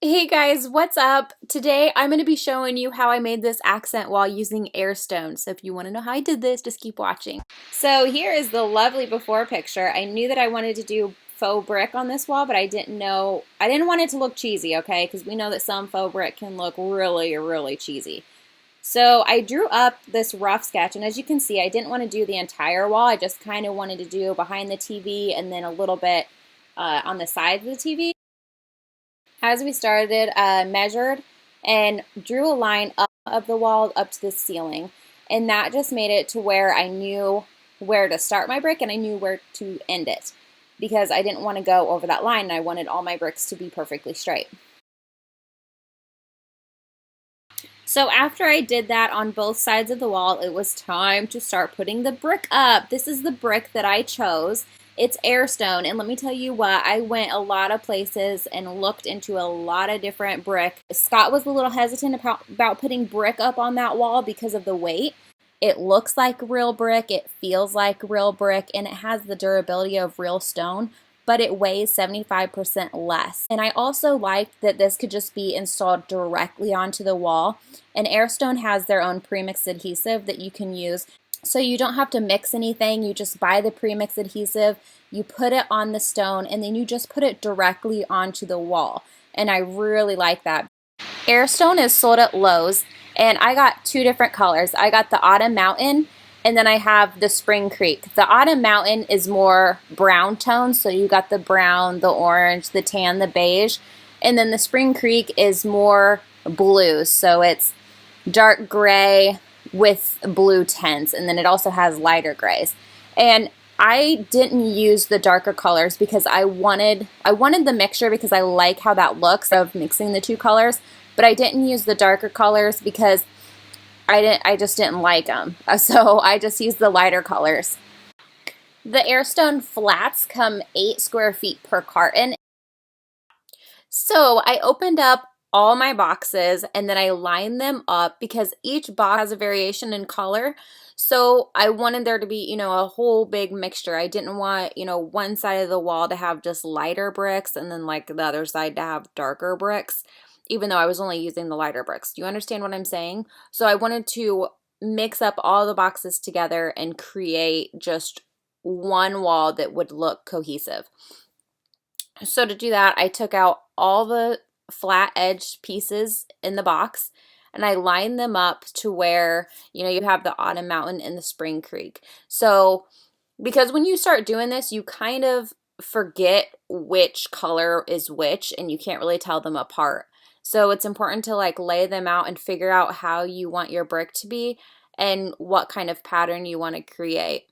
Hey guys, what's up? Today I'm going to be showing you how I made this accent while using Airstone. So if you want to know how I did this, just keep watching. So here is the lovely before picture. I knew that I wanted to do faux brick on this wall, but I didn't want it to look cheesy, okay? Because we know that some faux brick can look really cheesy. So I drew up this rough sketch, and as you can see, I didn't want to do the entire wall. I just kind of wanted to do behind the TV and then a little bit on the sides of the TV. As we started, measured and drew a line up of the wall up to the ceiling, and that just made it to where I knew where to start my brick and I knew where to end it, because I didn't want to go over that line and I wanted all my bricks to be perfectly straight. So after I did that on both sides of the wall, it was time to start putting the brick up. This is the brick that I chose. It's Airstone, and let me tell you what, I went a lot of places and looked into a lot of different brick. Scott was a little hesitant about putting brick up on that wall because of the weight. It looks like real brick, it feels like real brick, and it has the durability of real stone, but it weighs 75% less. And I also liked that this could just be installed directly onto the wall. And Airstone has their own premix adhesive that you can use. So you don't have to mix anything, you just buy the premix adhesive, you put it on the stone, and then you just put it directly onto the wall. And I really like that. Airstone is sold at Lowe's, and I got two different colors. I got the Autumn Mountain, and then I have the Spring Creek. The Autumn Mountain is more brown tones, so you got the brown, the orange, the tan, the beige. And then the Spring Creek is more blue, so it's dark gray with blue tints, and then it also has lighter grays. And I didn't use the darker colors because I wanted the mixture, because I like how that looks of mixing the two colors, but I didn't use the darker colors because I just didn't like them. So I just used the lighter colors. The Airstone flats come 8 square feet per carton. So I opened up all my boxes and then I lined them up because each box has a variation in color. So I wanted there to be, a whole big mixture. I didn't want, one side of the wall to have just lighter bricks and then like the other side to have darker bricks, even though I was only using the lighter bricks. Do you understand what I'm saying? So I wanted to mix up all the boxes together and create just one wall that would look cohesive. So to do that, I took out all the flat edge pieces in the box and I lined them up to where, you have the Autumn Mountain and the Spring Creek. So because when you start doing this, you kind of forget which color is which and you can't really tell them apart. So it's important to like lay them out and figure out how you want your brick to be and what kind of pattern you want to create.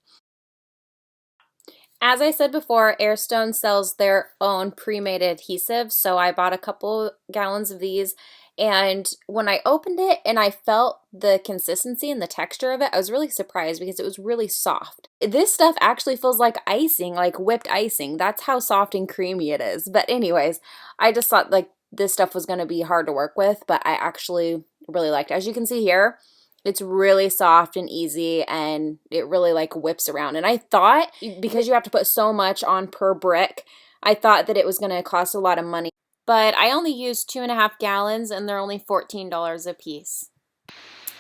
As I said before, Airstone sells their own pre-made adhesive, so I bought a couple gallons of these, and when I opened it and I felt the consistency and the texture of it, I was really surprised because it was really soft. This stuff actually feels like icing, like whipped icing. That's how soft and creamy it is. But anyways, I just thought like this stuff was going to be hard to work with, but I actually really liked it. As you can see here, it's really soft and easy, and it really like whips around. And I thought, because you have to put so much on per brick, I thought that it was going to cost a lot of money. But I only used 2.5 gallons, and they're only $14 a piece.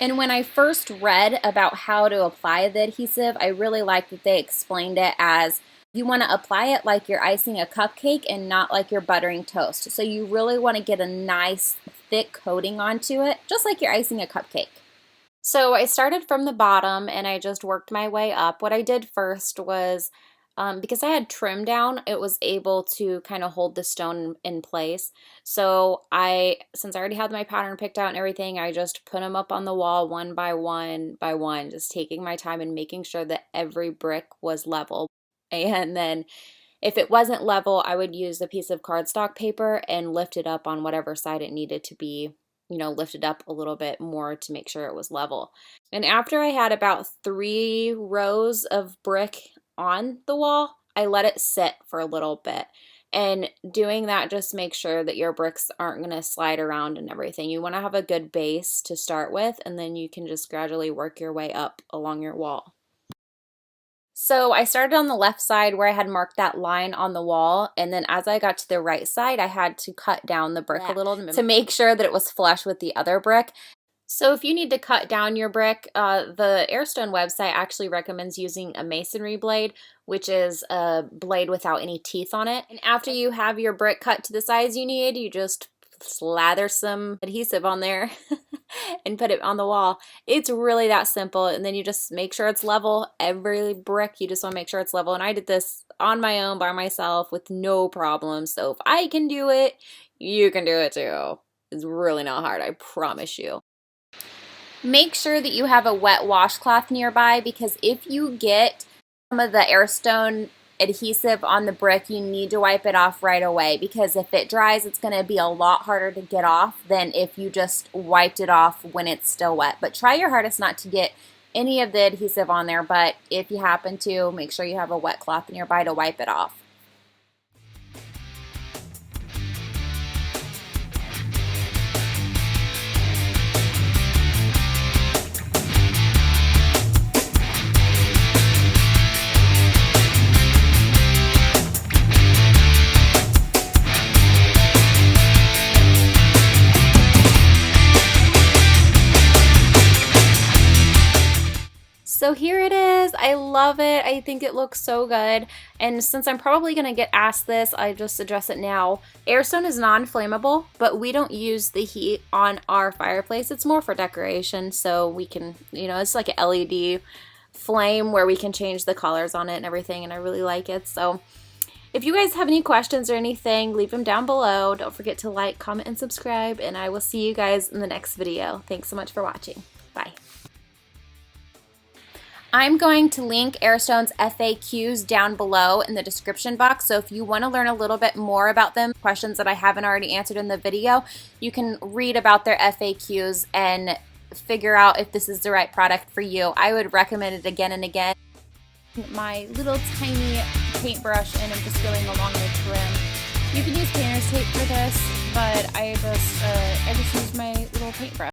And when I first read about how to apply the adhesive, I really liked that they explained it as you want to apply it like you're icing a cupcake and not like you're buttering toast. So you really want to get a nice thick coating onto it, just like you're icing a cupcake. So I started from the bottom and I just worked my way up. What I did first was, because I had trim down, it was able to kind of hold the stone in place. So since I already had my pattern picked out and everything, I just put them up on the wall one by one by one, just taking my time and making sure that every brick was level. And then if it wasn't level, I would use a piece of cardstock paper and lift it up on whatever side it needed to be, lifted up a little bit more to make sure it was level. And after I had about 3 rows of brick on the wall, I let it sit for a little bit. And doing that just makes sure that your bricks aren't going to slide around and everything. You want to have a good base to start with, and then you can just gradually work your way up along your wall. So I started on the left side where I had marked that line on the wall, and then as I got to the right side, I had to cut down the brick a little to make sure that it was flush with the other brick. So if you need to cut down your brick, the Airstone website actually recommends using a masonry blade, which is a blade without any teeth on it. And after you have your brick cut to the size you need, you just slather some adhesive on there and put it on the wall. It's really that simple. And then you just make sure it's level. Every brick, you just want to make sure it's level. And I did this on my own by myself with no problem. So if I can do it, you can do it too. It's really not hard, I promise you. Make sure that you have a wet washcloth nearby, because if you get some of the Airstone adhesive on the brick, you need to wipe it off right away, because if it dries, it's going to be a lot harder to get off than if you just wiped it off when it's still wet. But try your hardest not to get any of the adhesive on there, but if you happen to, make sure you have a wet cloth nearby to wipe it off. So here it is. I love it. I think it looks so good. And since I'm probably going to get asked this, I just address it now. Airstone is non-flammable, but we don't use the heat on our fireplace. It's more for decoration, so we can, you know, it's like an LED flame where we can change the colors on it and everything, and I really like it. So if you guys have any questions or anything, leave them down below. Don't forget to like, comment, and subscribe, and I will see you guys in the next video. Thanks so much for watching. Bye. I'm going to link Airstone's FAQs down below in the description box, so if you want to learn a little bit more about them, questions that I haven't already answered in the video, you can read about their FAQs and figure out if this is the right product for you. I would recommend it again and again. My little tiny paintbrush, and I'm just going along the trim. You can use painter's tape for this, but I just use my little paintbrush.